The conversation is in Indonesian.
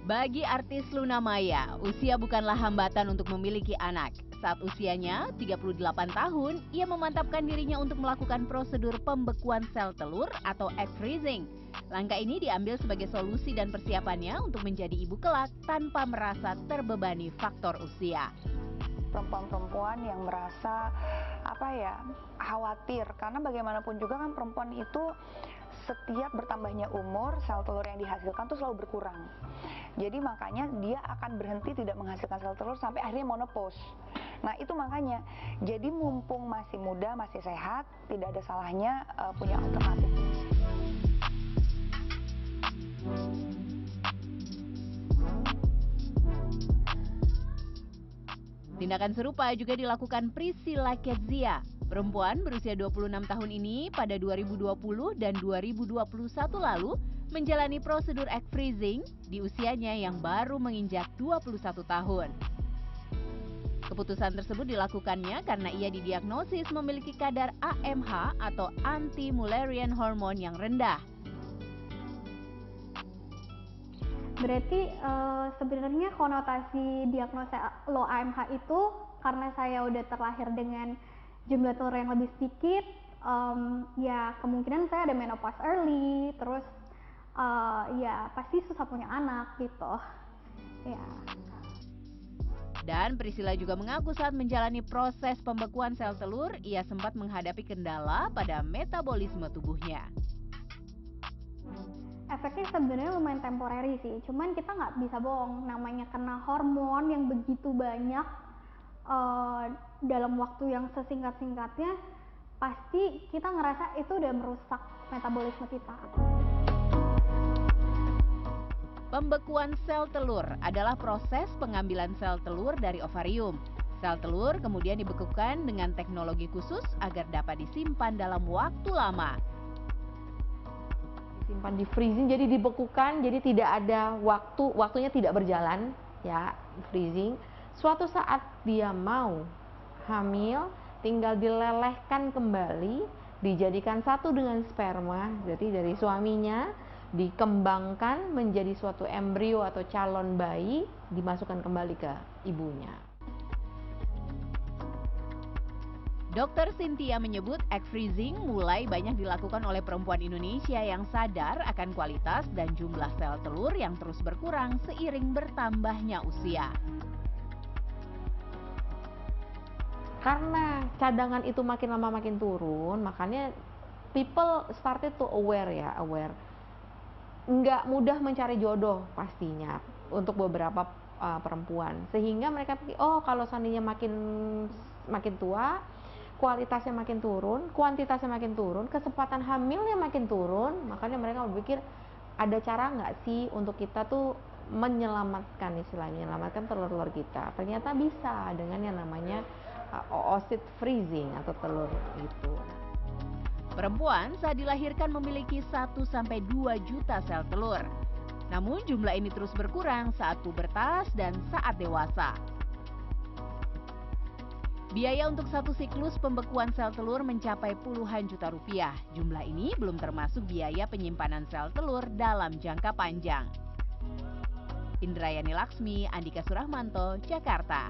Bagi artis Luna Maya, usia bukanlah hambatan untuk memiliki anak. Saat usianya 38 tahun, ia memantapkan dirinya untuk melakukan prosedur pembekuan sel telur atau egg freezing. Langkah ini diambil sebagai solusi dan persiapannya untuk menjadi ibu kelak tanpa merasa terbebani faktor usia. Perempuan-perempuan yang merasa khawatir, karena bagaimanapun juga kan perempuan itu setiap bertambahnya umur, sel telur yang dihasilkan tuh selalu berkurang. Jadi makanya dia akan berhenti tidak menghasilkan sel telur sampai akhirnya menopause. Nah itu makanya, jadi mumpung masih muda, masih sehat, tidak ada salahnya punya alternatif. Tindakan serupa juga dilakukan Priscilla Ketzia. Perempuan berusia 26 tahun ini pada 2020 dan 2021 lalu menjalani prosedur egg freezing di usianya yang baru menginjak 21 tahun. Keputusan tersebut dilakukannya karena ia didiagnosis memiliki kadar AMH atau anti-Mullerian hormone yang rendah. Berarti sebenarnya konotasi diagnosa low AMH itu karena saya udah terlahir dengan jumlah telur yang lebih sedikit, ya kemungkinan saya ada menopause early, terus ya pasti susah punya anak gitu. Ya. Dan Priscilla juga mengaku saat menjalani proses pembekuan sel telur, ia sempat menghadapi kendala pada metabolisme tubuhnya. Efeknya sebenarnya lumayan temporary sih, cuman kita nggak bisa bohong, namanya kena hormon yang begitu banyak dalam waktu yang sesingkat-singkatnya, pasti kita ngerasa itu udah merusak metabolisme kita. Pembekuan sel telur adalah proses pengambilan sel telur dari ovarium. Sel telur kemudian dibekukan dengan teknologi khusus agar dapat disimpan dalam waktu lama. Simpan di freezing, jadi dibekukan, jadi tidak ada waktunya tidak berjalan, ya, freezing. Suatu saat dia mau hamil, tinggal dilelehkan kembali, dijadikan satu dengan sperma, jadi dari suaminya, dikembangkan menjadi suatu embrio atau calon bayi, dimasukkan kembali ke ibunya. Dr. Cynthia menyebut egg freezing mulai banyak dilakukan oleh perempuan Indonesia yang sadar akan kualitas dan jumlah sel telur yang terus berkurang seiring bertambahnya usia. Karena cadangan itu makin lama makin turun, makanya people started to aware. Nggak mudah mencari jodoh pastinya untuk beberapa perempuan. Sehingga mereka pikir, oh kalau seandainya makin tua, kualitasnya makin turun, kuantitasnya makin turun, kesempatan hamilnya makin turun, makanya mereka berpikir ada cara nggak sih untuk kita tuh menyelamatkan menyelamatkan telur-telur kita. Ternyata bisa dengan yang namanya oocyte freezing atau telur itu. Perempuan saat dilahirkan memiliki 1-2 juta sel telur. Namun jumlah ini terus berkurang saat pubertas dan saat dewasa. Biaya untuk satu siklus pembekuan sel telur mencapai puluhan juta rupiah. Jumlah ini belum termasuk biaya penyimpanan sel telur dalam jangka panjang. Indrayani Laksmi, Andika Suramanto, Jakarta.